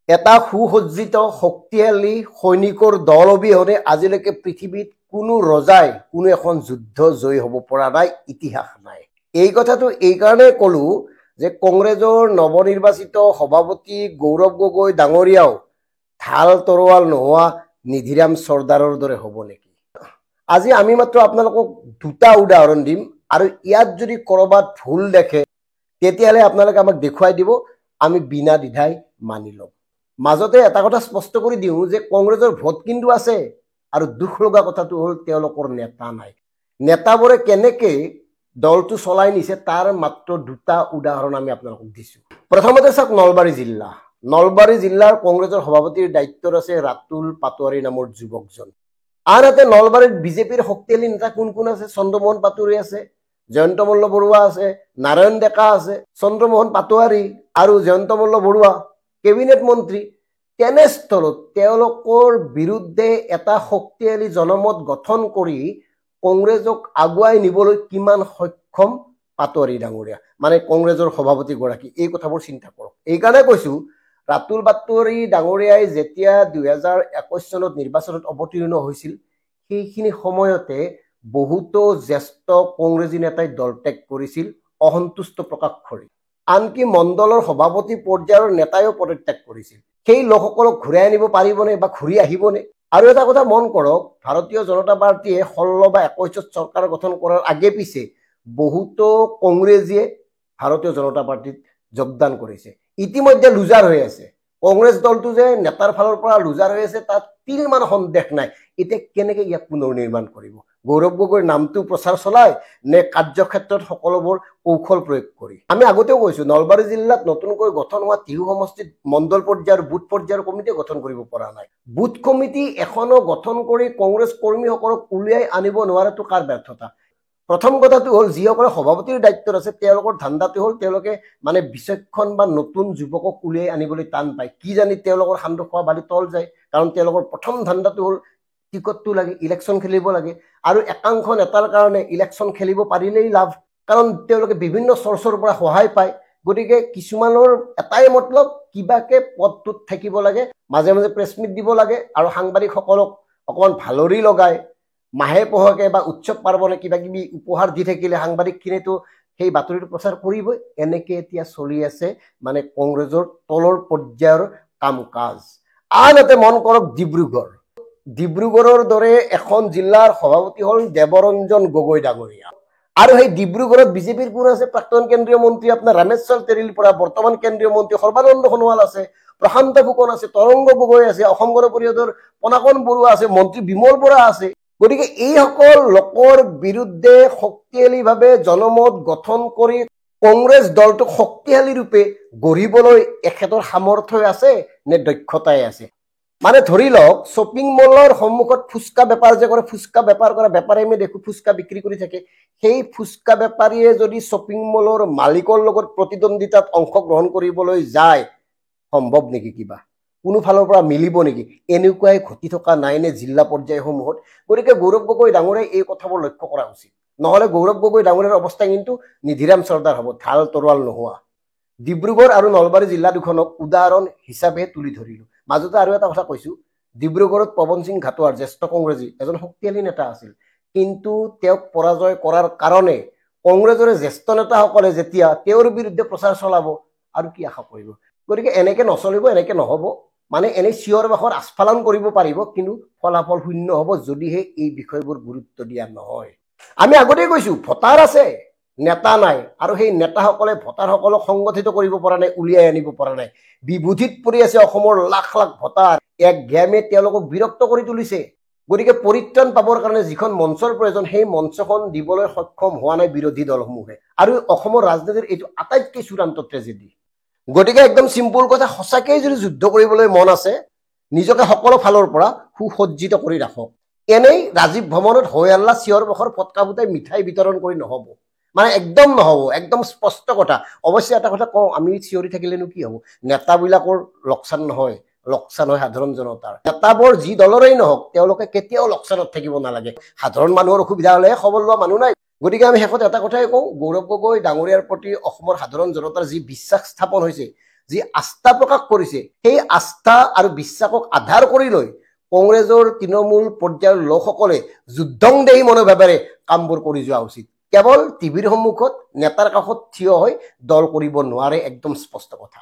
এটা সুসজ্জিত শক্তিশালী সৈনিকৰ দল অবিহনে আজিলৈকে পৃথিৱীত কোনো ৰজাই কোনো এখন যুদ্ধ জয়ী হ'ব পৰা নাই, ইতিহাস নাই। এই কথাটো এইকাৰণে ক'লো যে কংগ্ৰেছৰ নৱনিৰ্বাচিত সভাপতি গৌৰৱ গগৈ ডাঙৰীয়াও ঢাল তৰোৱাল নোহোৱা নিধিৰাম চৰ্দাৰৰ দৰে হ'ব নেকি? আজি আমি মাত্ৰ আপোনালোকক দুটা উদাহৰণ দিম, আৰু ইয়াত যদি ক'ৰবাত ভুল দেখে তেতিয়াহ'লে আপোনালোকে আমাক দেখুৱাই দিব, আমি বিনা দ্বিধাই মানি ল'ম। মাজতে এটা কথা স্পষ্ট কৰি দিওঁ যে কংগ্ৰেছৰ ভোট কিন্তু আছে, আৰু দুখ লগা কথাটো হ'ল তেওঁলোকৰ নেতা নাই। নেতাবোৰে কেনেকে দলটো চলাই নিছে তাৰ মাত্ৰ দুটা উদাহৰণ আমি আপোনালোকক দিছোঁ। প্ৰথমতে চাওক নলবাৰী জিলা। নলবাৰী জিলাৰ কংগ্ৰেছৰ সভাপতিৰ দায়িত্বত আছে ৰাতুল পাটোৱাৰী নামৰ যুৱকজন। আনহাতে নলবাৰীত বিজেপিৰ শক্তিশালী নেতা কোন কোন আছে? চন্দ্ৰমোহন পাটোৱাৰী আছে, জয়ন্ত মল্ল বৰুৱা আছে, নাৰায়ণ ডেকা আছে। চন্দ্ৰমোহন পাটোৱাৰী আৰু জয়ন্ত মল্ল বৰুৱা কেবিনেট মন্ত্ৰী। তেনেস্থলত তেওঁলোকৰ বিৰুদ্ধে এটা শক্তিশালী জনমত গঠন কৰি কংগ্ৰেছক আগুৱাই নিবলৈ কিমান সক্ষম পাটোৱাৰী ডাঙৰীয়া, মানে কংগ্ৰেছৰ সভাপতিগৰাকী? এই কথাবোৰ চিন্তা কৰক। এইকাৰণে কৈছোঁ, ৰাতুল পাটোৱাৰী ডাঙৰীয়াই যেতিয়া 2021 চনত নিৰ্বাচনত অৱতীৰ্ণ হৈছিল, সেইখিনি সময়তে বহুতো জ্যেষ্ঠ কংগ্ৰেছী নেতাই দল ত্যাগ কৰিছিল, অসন্তুষ্ট প্ৰকাশ কৰি। আনকি মণ্ডলৰ সভাপতি পৰ্যায়ৰ নেতাইও পদত্যাগ কৰিছিল। সেই লোকসকলক ঘূৰাই আনিব পাৰিবনে বা ঘূৰি আহিবনে? আৰু এটা কথা মন কৰক, ভাৰতীয় জনতা পাৰ্টীয়ে 16 বা 21 চৰকাৰ গঠন কৰাৰ আগে পিছে বহুতো কংগ্ৰেছীয়ে ভাৰতীয় জনতা পাৰ্টীত যোগদান কৰিছে। ইতিমধ্যে লুজাৰ হৈ আছে। কংগ্ৰেছ দলটো যে নেতাৰ ফালৰ পৰা লুজাৰ হৈ আছে তাত তিলমান সন্দেহ নাই। এতিয়া কেনেকে ইয়াক পুনৰ নিৰ্মাণ কৰিব? গৌৰৱ গগৈৰ নামটো প্ৰচাৰ চলাই নে কাৰ্যক্ষেত্ৰত সকলোবোৰ কৌশল প্ৰয়োগ কৰি? আমি আগতেও কৈছোঁ, নলবাৰী জিলাত নতুনকৈ গঠন হোৱা টিহু সমষ্টিত মণ্ডল পৰ্যায়ৰ বুথ পৰ্যায়ৰ কমিটি গঠন কৰিব পৰা নাই। বুথ কমিটি এখনো গঠন কৰি কংগ্ৰেছ কৰ্মীসকলক উলিয়াই আনিব নোৱাৰাটো কাৰ ব্যৰ্থতা? প্ৰথম কথাটো হ'ল, যিসকলে সভাপতিৰ দায়িত্বত আছে তেওঁলোকৰ ধান্দাটো হ'ল তেওঁলোকে মানে বিচক্ষণ বা নতুন যুৱকক উলিয়াই আনিবলৈ টান পায়। কি জানি তেওঁলোকৰ সান্দহ খোৱা বালি তল যায়, কাৰণ তেওঁলোকৰ প্ৰথম ধান্দাটো হ'ল টিকটটো লাগে, ইলেকশ্যন খেলিব লাগে। আৰু একাংশ নেতাৰ কাৰণে ইলেকশ্যন খেলিব পাৰিলেই লাভ, কাৰণ তেওঁলোকে বিভিন্ন চৰ্চৰ পৰা সহায় পায়। গতিকে কিছুমানৰ এটাই মতলব, কিবাকে পদটোত থাকিব লাগে, মাজে মাজে প্ৰেছ মিট দিব লাগে, আৰু সাংবাদিকসকলক অকণমান ভালৰি লগায় মাহে পহকে বা উৎসৱ পাৰ্বণে কিবা কিবি উপহাৰ দি থাকিলে সাংবাদিকখিনিতো সেই বাতৰিটো প্ৰচাৰ কৰিবই। এনেকে এতিয়া চলি আছে মানে কংগ্ৰেছৰ তলৰ পৰ্যায়ৰ কাম কাজ। আনহাতে মন কৰক ডিব্ৰুগড়। ডিব্ৰুগড়ৰ দৰে এখন জিলাৰ সভাপতি হ'ল দেৱৰঞ্জন গগৈ ডাঙৰীয়া। আৰু সেই ডিব্ৰুগড়ত বিজেপিৰ কোন আছে? প্ৰাক্তন কেন্দ্ৰীয় মন্ত্ৰী আপোনাৰ ৰামেশ্বৰ তেলীৰ পৰা বৰ্তমান কেন্দ্ৰীয় মন্ত্ৰী সৰ্বানন্দ সোণোৱাল আছে, প্ৰশান্ত ফুকন আছে, তৰংগ গগৈ আছে, অসম গণ পৰিষদৰ পনাকন বৰুৱা আছে, মন্ত্ৰী বিমল বৰা আছে। গতিকে এইসকল লোকৰ বিৰুদ্ধে শক্তিশালীভাৱে জনমত গঠন কৰি কংগ্ৰেছ দলটোক শক্তিশালী ৰূপে গঢ়িবলৈ এখেতৰ সামৰ্থ্য আছে নে দক্ষতাই আছে? মানে ধৰি লওক, শ্বপিং মলৰ সন্মুখত ফুচকা বেপাৰ যে কৰে, ফুচকা বেপাৰ কৰা বেপাৰী আমি দেখো ফুচকা বিক্ৰী কৰি থাকে। সেই ফুচকা বেপাৰীয়ে যদি শ্বপিং মলৰ মালিকৰ লগত প্ৰতিদ্বন্দ্বিতাত অংশগ্ৰহণ কৰিবলৈ যায়, সম্ভৱ নেকি? কিবা কোনো ফালৰ পৰা মিলিব নেকি? এনেকুৱাই ঘটি থকা নাই নে জিলা পৰ্যায়সমূহত? গতিকে গৌৰৱ গগৈ ডাঙৰীয়াই এই কথাবোৰ লক্ষ্য কৰা উচিত। নহ'লে গৌৰৱ গগৈ ডাঙৰীয়াৰ অৱস্থা কিন্তু নিধিৰাম চৰ্দাৰ হ'ব, ঢাল তৰোৱাল নোহোৱা। ডিব্ৰুগড় আৰু নলবাৰী জিলা দুখনক উদাহৰণ হিচাপে তুলি ধৰিলোঁ। মাজতে আৰু এটা কথা কৈছোঁ, ডিব্ৰুগড়ত পৱন সিং ঘাটোৱাৰ জ্যেষ্ঠ কংগ্ৰেছী এজন শক্তিশালী নেতা আছিল, কিন্তু তেওঁক পৰাজয় কৰাৰ কাৰণে কংগ্ৰেছৰে জ্যেষ্ঠ নেতাসকলে যেতিয়া তেওঁৰ বিৰুদ্ধে প্ৰচাৰ চলাব, আৰু কি আশা কৰিব? গতিকে এনেকে নচলিব, এনেকে নহ'ব। মানে এনেই চিঞৰ বাখৰ আস্ফালন কৰিব পাৰিব, কিন্তু ফলাফল শূন্য হ'ব যদিহে এই বিষয়বোৰ গুৰুত্ব দিয়া নহয়। আমি আগতেই কৈছোঁ, ভোটাৰ আছে, নেতা নাই, আৰু সেই নেতাসকলে ভোটাৰসকলক সংগঠিত কৰিব পৰা নাই, উলিয়াই আনিব পৰা নাই। বিভূতিত পৰি আছে অসমৰ লাখ লাখ ভোটাৰ, এক গেমে তেওঁলোকক বিৰক্ত কৰি তুলিছে। গতিকে পৰিত্ৰাণ পাবৰ কাৰণে যিখন মঞ্চৰ প্ৰয়োজন, সেই মঞ্চখন দিবলৈ সক্ষম হোৱা নাই বিৰোধী দলসমূহে। আৰু অসমৰ ৰাজনীতিৰ এইটো আটাইতকৈ চূড়ান্ত ট্ৰেজেডি। গতিকে একদম চিম্পুল কথা, সঁচাকেই যদি যুদ্ধ কৰিবলৈ মন আছে, নিজকে সকলো ফালৰ পৰা সুসজ্জিত কৰি ৰাখক। এনেই ৰাজীৱ ভৱনত হৈ আল্লা চিঞৰ বাখৰ ফটকা ফুটাই মিঠাই বিতৰণ কৰি নহ'ব, মানে একদম নহ'ব, একদম স্পষ্ট কথা। অৱশ্যে এটা কথা কওঁ, আমি চিঞৰি থাকিলেনো কি হ'ব? নেতাবিলাকৰ লোকচান নহয়, লোকচান হয় সাধাৰণ জনতাৰ। নেতাবোৰ যি দলৰেই নহওক, তেওঁলোকে কেতিয়াও লোকচানত থাকিব নালাগে। সাধাৰণ মানুহৰ অসুবিধা হ'লেহে খবৰ লোৱা মানুহ নাই। গতিকে আমি শেষত এটা কথাই কওঁ, গৌৰৱ গগৈ ডাঙৰীয়াৰ প্ৰতি অসমৰ সাধাৰণ জনতাৰ যি বিশ্বাস স্থাপন হৈছে, যি আস্থা প্ৰকাশ কৰিছে সেই আস্থা আৰু বিশ্বাসক আধাৰ কৰি লৈ কংগ্ৰেছৰ তৃণমূল পৰ্যায়ৰ লোকসকলে যুদ্ধংদেহী মনোভাৱেৰে কামবোৰ কৰি যোৱা উচিত। কেৱল টিভিৰ সন্মুখত নেতাৰ কাষত থিয় হৈ দল কৰিব নোৱাৰে, একদম স্পষ্ট কথা।